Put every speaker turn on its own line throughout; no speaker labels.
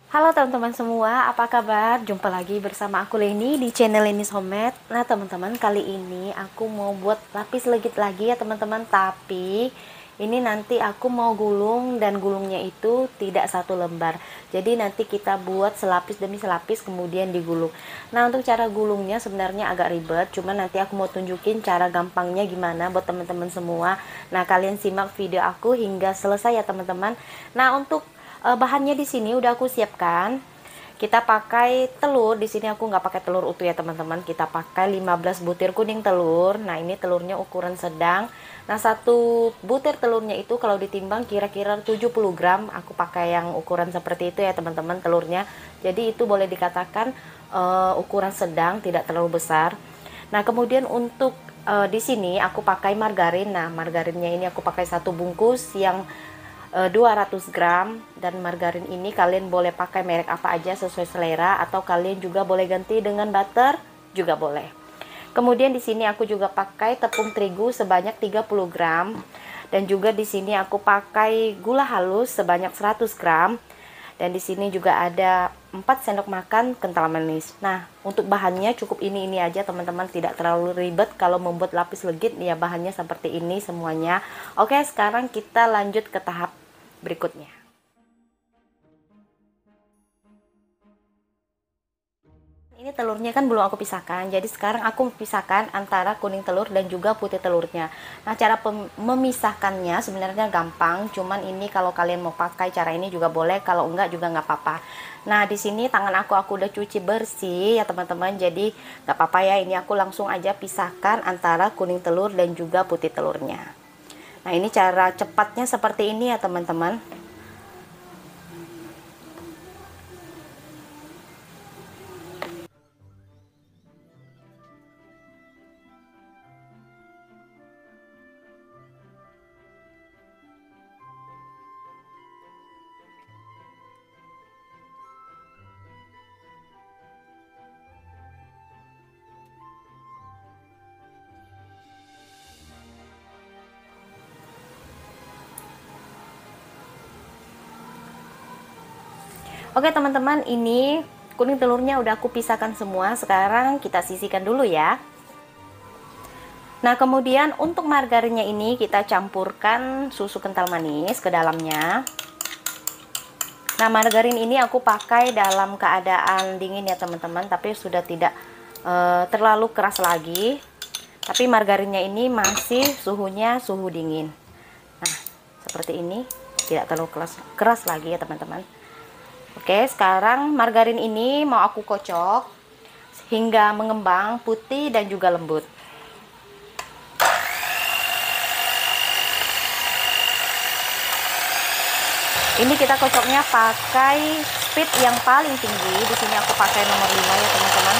Halo teman-teman semua, apa kabar? Jumpa lagi bersama aku Leni di channel Leni's Homemade. Nah teman-teman, kali ini aku mau buat lapis legit lagi ya teman-teman. Tapi ini nanti aku mau gulung, dan gulungnya itu tidak satu lembar. Jadi nanti kita buat selapis demi selapis kemudian digulung. Nah untuk cara gulungnya sebenarnya agak ribet, cuman nanti aku mau tunjukin cara gampangnya gimana buat teman-teman semua. Nah kalian simak video aku hingga selesai ya teman-teman. Nah untuk bahannya di sini udah aku siapkan. Kita pakai telur. Di sini aku nggak pakai telur utuh ya teman-teman. Kita pakai 15 butir kuning telur. Nah ini telurnya ukuran sedang. Nah satu butir telurnya itu kalau ditimbang kira-kira 70 gram. Aku pakai yang ukuran seperti itu ya teman-teman telurnya. Jadi itu boleh dikatakan ukuran sedang, tidak terlalu besar. Nah kemudian untuk di sini aku pakai margarin. Nah margarinnya ini aku pakai satu bungkus yang 200 gram, dan margarin ini kalian boleh pakai merek apa aja sesuai selera, atau kalian juga boleh ganti dengan butter juga boleh. Kemudian di sini aku juga pakai tepung terigu sebanyak 30 gram, dan juga di sini aku pakai gula halus sebanyak 100 gram, dan di sini juga ada 4 sendok makan kental manis. Nah untuk bahannya cukup ini aja teman-teman, tidak terlalu ribet kalau membuat lapis legit ya. Bahannya seperti ini semuanya. Oke, sekarang kita lanjut ke tahap berikutnya. Ini telurnya kan belum aku pisahkan, jadi sekarang aku pisahkan antara kuning telur dan juga putih telurnya. Nah cara memisahkannya sebenarnya gampang, cuman ini kalau kalian mau pakai cara ini juga boleh, kalau enggak juga nggak apa-apa. Nah di sini tangan aku udah cuci bersih ya teman-teman, jadi nggak apa-apa ya. Ini aku langsung aja pisahkan antara kuning telur dan juga putih telurnya. Nah ini cara cepatnya seperti ini ya teman-teman. Oke teman-teman, ini kuning telurnya udah aku pisahkan semua. Sekarang kita sisihkan dulu ya. Nah kemudian untuk margarinnya ini kita campurkan susu kental manis ke dalamnya. Nah margarin ini aku pakai dalam keadaan dingin ya teman-teman, tapi sudah tidak terlalu keras lagi. Tapi margarinnya ini masih suhunya suhu dingin. Nah seperti ini, tidak terlalu keras lagi ya teman-teman. Oke, sekarang margarin ini mau aku kocok hingga mengembang putih dan juga lembut. Ini kita kocoknya pakai speed yang paling tinggi. Di sini aku pakai nomor 5 ya teman-teman.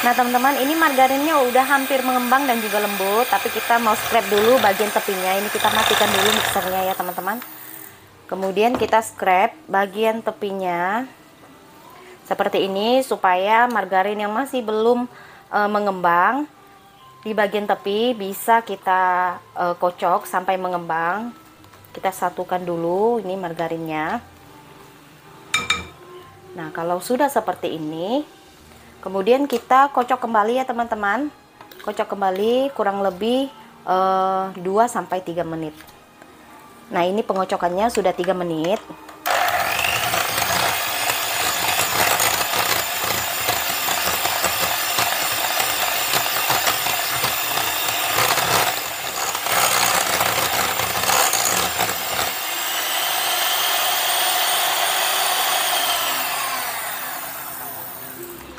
Nah teman-teman, ini margarinnya udah hampir mengembang dan juga lembut, tapi kita mau scrap dulu bagian tepinya. Ini kita matikan dulu mixernya ya teman-teman. Kemudian kita scrap bagian tepinya seperti ini, supaya margarin yang masih belum mengembang di bagian tepi bisa kita kocok sampai mengembang. Kita satukan dulu ini margarinnya. Nah kalau sudah seperti ini, kemudian kita kocok kembali ya teman-teman. Kocok kembali kurang lebih 2-3 menit. Nah ini pengocokannya sudah 3 menit.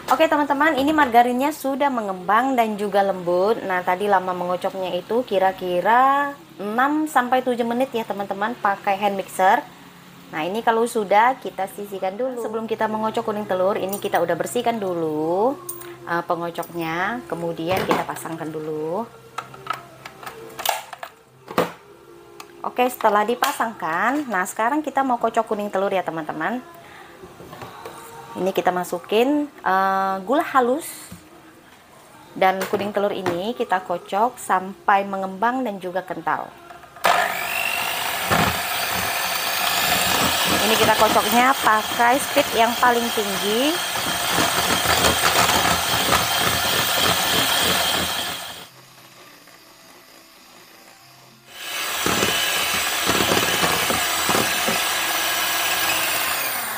Oke teman-teman, ini margarinnya sudah mengembang dan juga lembut. Nah tadi lama mengocoknya itu kira-kira 6-7 menit ya teman-teman, pakai hand mixer. Nah ini kalau sudah, kita sisihkan dulu. Sebelum kita mengocok kuning telur, ini kita udah bersihkan dulu pengocoknya. Kemudian kita pasangkan dulu. Oke, setelah dipasangkan, nah sekarang kita mau kocok kuning telur ya teman-teman. Ini kita masukin gula halus dan kuning telur ini kita kocok sampai mengembang dan juga kental. Ini kita kocoknya pakai speed yang paling tinggi.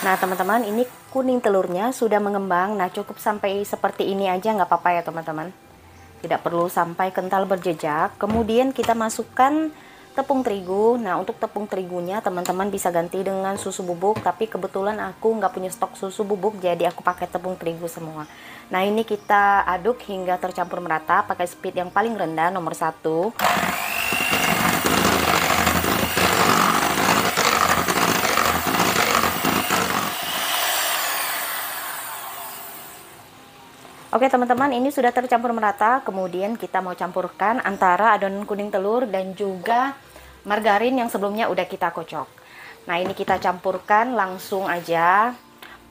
Nah teman-teman, ini kuning telurnya sudah mengembang. Nah cukup sampai seperti ini aja nggak apa-apa ya teman-teman, tidak perlu sampai kental berjejak. Kemudian kita masukkan tepung terigu. Nah untuk tepung terigunya teman-teman bisa ganti dengan susu bubuk, tapi kebetulan aku nggak punya stok susu bubuk, jadi aku pakai tepung terigu semua. Nah ini kita aduk hingga tercampur merata pakai speed yang paling rendah, nomor 1. Oke teman-teman, ini sudah tercampur merata. Kemudian kita mau campurkan antara adonan kuning telur dan juga margarin yang sebelumnya udah kita kocok. Nah ini kita campurkan langsung aja.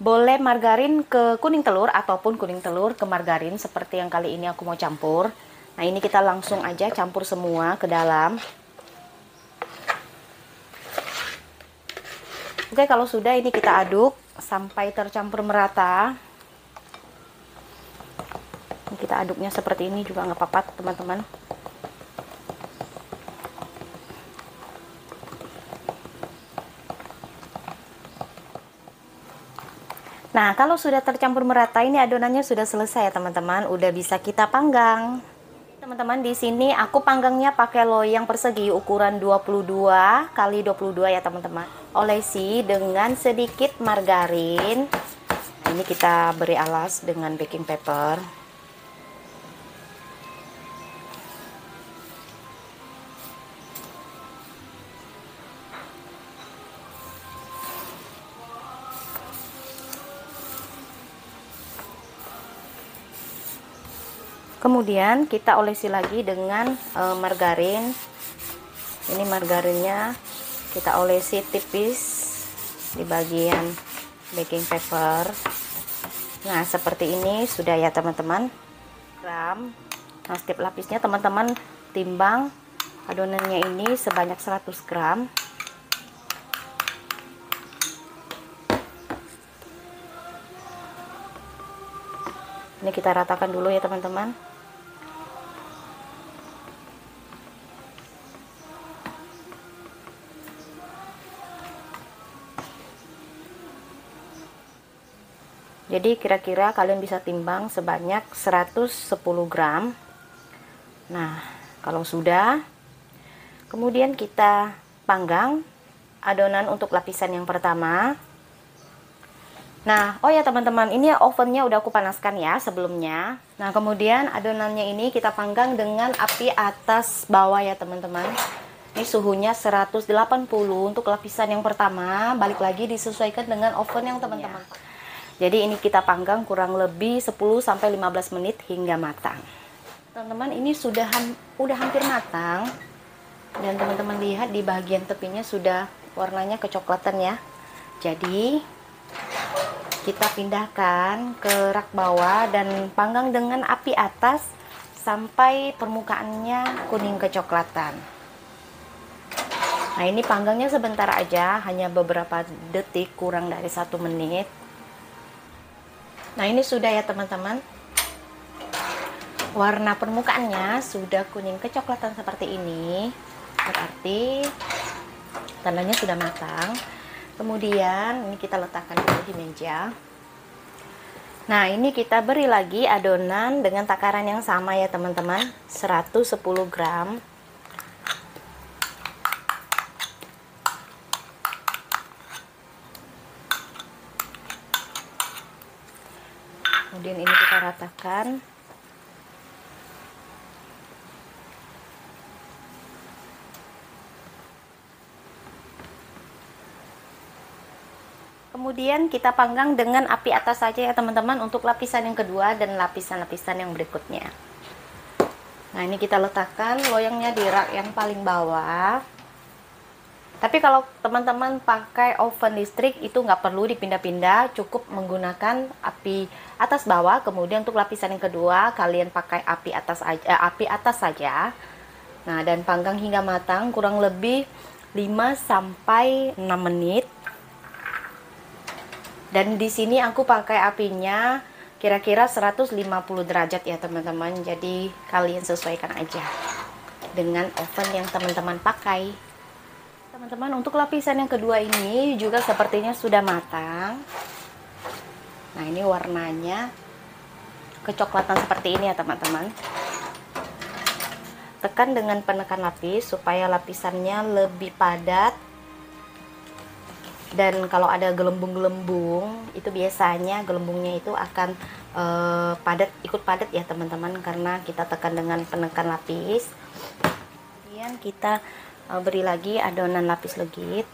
Boleh margarin ke kuning telur ataupun kuning telur ke margarin, seperti yang kali ini aku mau campur. Nah ini kita langsung aja campur semua ke dalam. Oke, kalau sudah ini kita aduk sampai tercampur merata. Kita aduknya seperti ini juga nggak apa-apa teman-teman. Nah kalau sudah tercampur merata, ini adonannya sudah selesai ya teman-teman, udah bisa kita panggang. Teman-teman, di sini aku panggangnya pakai loyang persegi ukuran 22 kali 22 ya teman-teman. Olesi dengan sedikit margarin. Nah, ini kita beri alas dengan baking paper. Kemudian kita olesi lagi dengan margarin. Ini margarinnya kita olesi tipis di bagian baking paper. Nah seperti ini sudah ya teman-teman. Nah setiap lapisnya teman-teman timbang adonannya ini sebanyak 100 gram. Ini kita ratakan dulu ya teman-teman. Jadi kira-kira kalian bisa timbang sebanyak 110 gram. Nah kalau sudah, kemudian kita panggang adonan untuk lapisan yang pertama. Nah oh ya teman-teman, ini ovennya udah aku panaskan ya sebelumnya. Nah kemudian adonannya ini kita panggang dengan api atas bawah ya teman-teman. Ini suhunya 180 untuk lapisan yang pertama. Balik lagi disesuaikan dengan oven yang teman-teman. Jadi ini kita panggang kurang lebih 10-15 menit hingga matang. Teman-teman, ini udah hampir matang. Dan teman-teman lihat di bagian tepinya sudah warnanya kecoklatan ya. Jadi kita pindahkan ke rak bawah dan panggang dengan api atas sampai permukaannya kuning kecoklatan. Nah ini panggangnya sebentar aja, hanya beberapa detik, kurang dari 1 menit. Nah ini sudah ya teman-teman, warna permukaannya sudah kuning kecoklatan seperti ini, berarti tandanya sudah matang. Kemudian ini kita letakkan dulu di meja. Nah ini kita beri lagi adonan dengan takaran yang sama ya teman-teman, 110 gram. Kemudian ini kita ratakan. Kemudian kita panggang dengan api atas saja ya teman-teman untuk lapisan yang kedua dan lapisan-lapisan yang berikutnya. Nah ini kita letakkan loyangnya di rak yang paling bawah. Tapi kalau teman-teman pakai oven listrik itu nggak perlu dipindah-pindah, cukup menggunakan api atas bawah. Kemudian untuk lapisan yang kedua kalian pakai api atas saja. Nah, dan panggang hingga matang kurang lebih 5 sampai 6 menit. Dan di sini aku pakai apinya kira-kira 150 derajat ya teman-teman. Jadi kalian sesuaikan aja dengan oven yang teman-teman pakai. Teman-teman, untuk lapisan yang kedua ini juga sepertinya sudah matang. Nah, ini warnanya kecoklatan seperti ini ya teman-teman. Tekan dengan penekan lapis supaya lapisannya lebih padat. Dan kalau ada gelembung-gelembung, itu biasanya gelembungnya itu akan ikut padat ya teman-teman, karena kita tekan dengan penekan lapis. Kemudian kita beri lagi adonan lapis legit.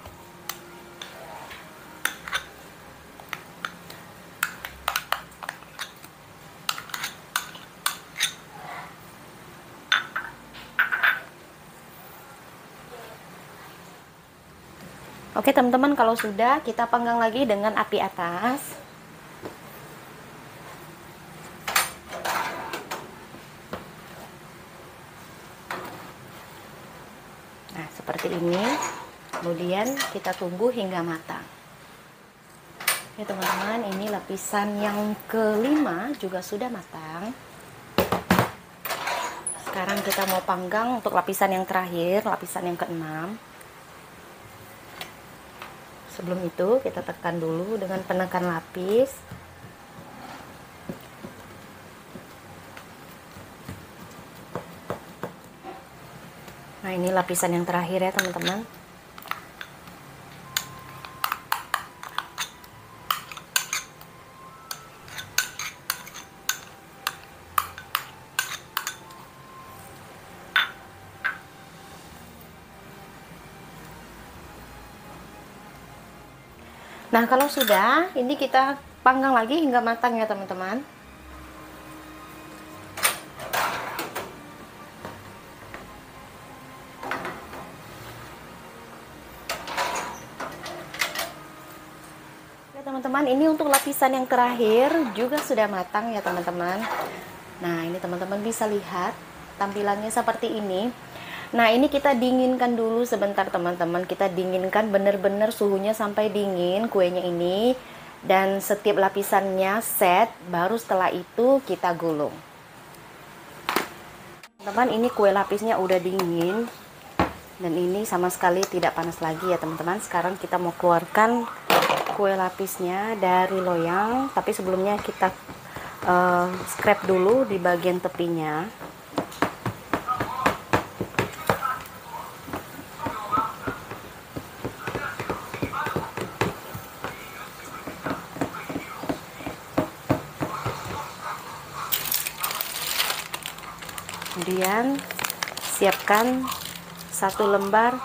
Oke teman-teman, kalau sudah kita panggang lagi dengan api atas. Nah, seperti ini. Kemudian kita tunggu hingga matang. Ya teman-teman, ini lapisan yang kelima juga sudah matang. Sekarang kita mau panggang untuk lapisan yang terakhir, lapisan yang keenam. Sebelum itu kita tekan dulu dengan penekan lapis. Nah, ini lapisan yang terakhir ya teman-teman. Nah, kalau sudah, ini kita panggang lagi hingga matang ya teman-teman. Teman-teman, ini untuk lapisan yang terakhir juga sudah matang ya teman-teman. Nah, ini teman-teman bisa lihat tampilannya seperti ini. Nah, ini kita dinginkan dulu sebentar teman-teman. Kita dinginkan bener-bener suhunya sampai dingin kuenya ini. Dan setiap lapisannya set, baru setelah itu kita gulung. Teman-teman, ini kue lapisnya udah dingin. Dan ini sama sekali tidak panas lagi ya teman-teman. Sekarang kita mau keluarkan kue lapisnya dari loyang, tapi sebelumnya kita scrap dulu di bagian tepinya. Kemudian siapkan satu lembar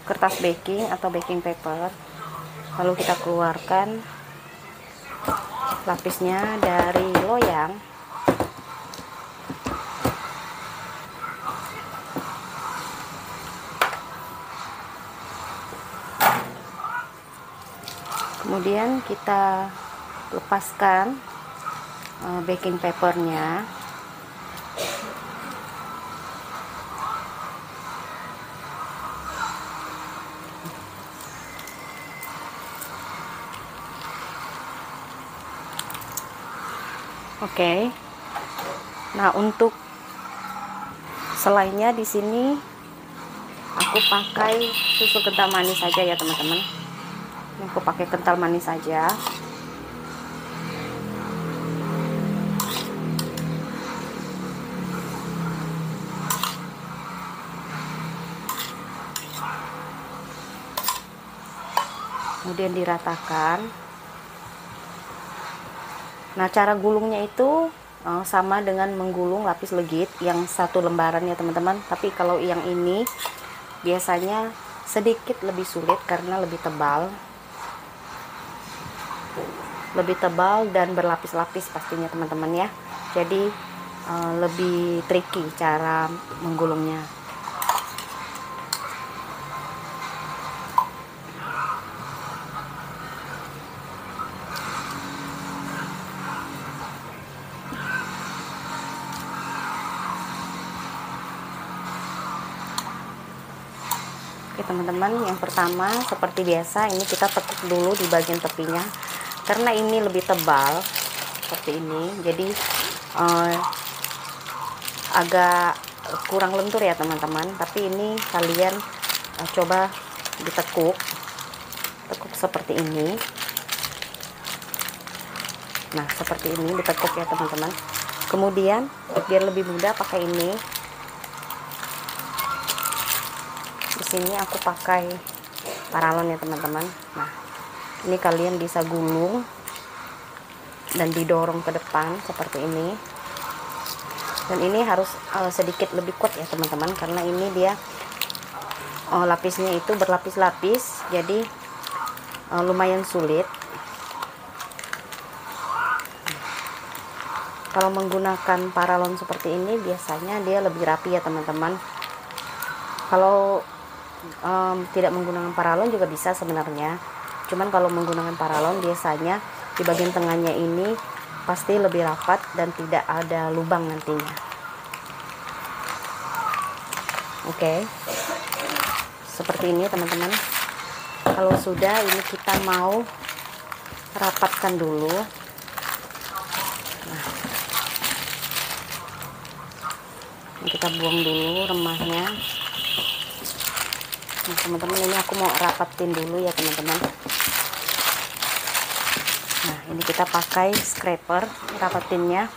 kertas baking atau baking paper. Lalu kita keluarkan lapisnya dari loyang. Kemudian kita lepaskan baking papernya. Oke. Nah, untuk selainya di sini aku pakai susu kental manis saja ya teman-teman. Aku pakai kental manis saja. Kemudian diratakan. Nah, cara gulungnya itu sama dengan menggulung lapis legit yang satu lembaran ya teman-teman. Tapi kalau yang ini biasanya sedikit lebih sulit karena lebih tebal. Lebih tebal dan berlapis-lapis pastinya teman-teman ya. Jadi lebih tricky cara menggulungnya. Oke teman-teman, yang pertama seperti biasa ini kita tekuk dulu di bagian tepinya, karena ini lebih tebal seperti ini, jadi agak kurang lentur ya teman-teman. Tapi ini kalian coba ditekuk seperti ini. Nah seperti ini ditekuk ya teman-teman. Kemudian biar lebih mudah pakai ini, di sini aku pakai paralon ya teman-teman. Nah ini kalian bisa gulung dan didorong ke depan seperti ini. Dan ini harus sedikit lebih kuat ya teman-teman, karena ini dia lapisnya itu berlapis-lapis, jadi lumayan sulit. Kalau menggunakan paralon seperti ini biasanya dia lebih rapi ya teman-teman. Kalau tidak menggunakan paralon juga bisa sebenarnya, cuman kalau menggunakan paralon biasanya di bagian tengahnya ini pasti lebih rapat dan tidak ada lubang nantinya. Oke, seperti ini teman-teman. Kalau sudah, ini kita mau rapatkan dulu. Nah, ini kita buang dulu remahnya. Nah teman-teman, ini aku mau rapatin dulu ya teman-teman. Nah ini kita pakai scraper rapatinnya.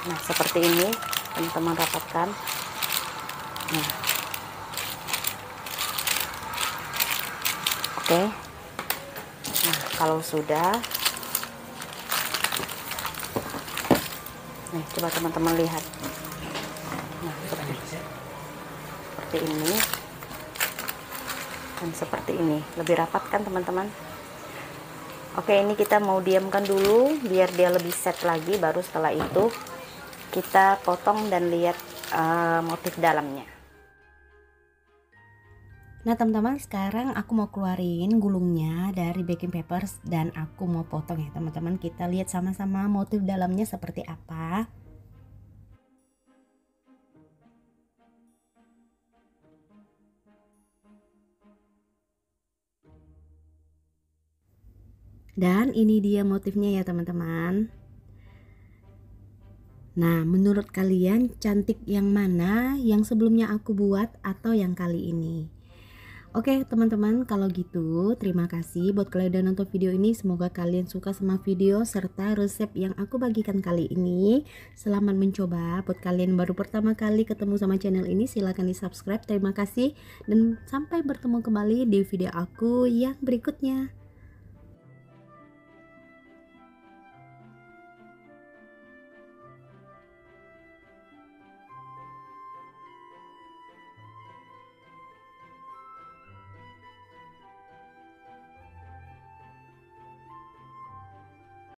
Nah seperti ini teman-teman rapatkan. Nah. Oke. Nah kalau sudah, nih coba teman-teman lihat. Nah seperti ini. Dan seperti ini, lebih rapat kan teman-teman. Oke, ini kita mau diamkan dulu biar dia lebih set lagi, baru setelah itu kita potong dan lihat motif dalamnya. Nah teman-teman, sekarang aku mau keluarin gulungnya dari baking paper dan aku mau potong ya teman-teman. Kita lihat sama-sama motif dalamnya seperti apa. Dan ini dia motifnya ya teman-teman. Nah menurut kalian cantik yang mana, yang sebelumnya aku buat atau yang kali ini? Oke teman-teman, kalau gitu terima kasih buat kalian udah nonton video ini. Semoga kalian suka sama video serta resep yang aku bagikan kali ini. Selamat mencoba. Buat kalian baru pertama kali ketemu sama channel ini, silahkan di subscribe. Terima kasih dan sampai bertemu kembali di video aku yang berikutnya.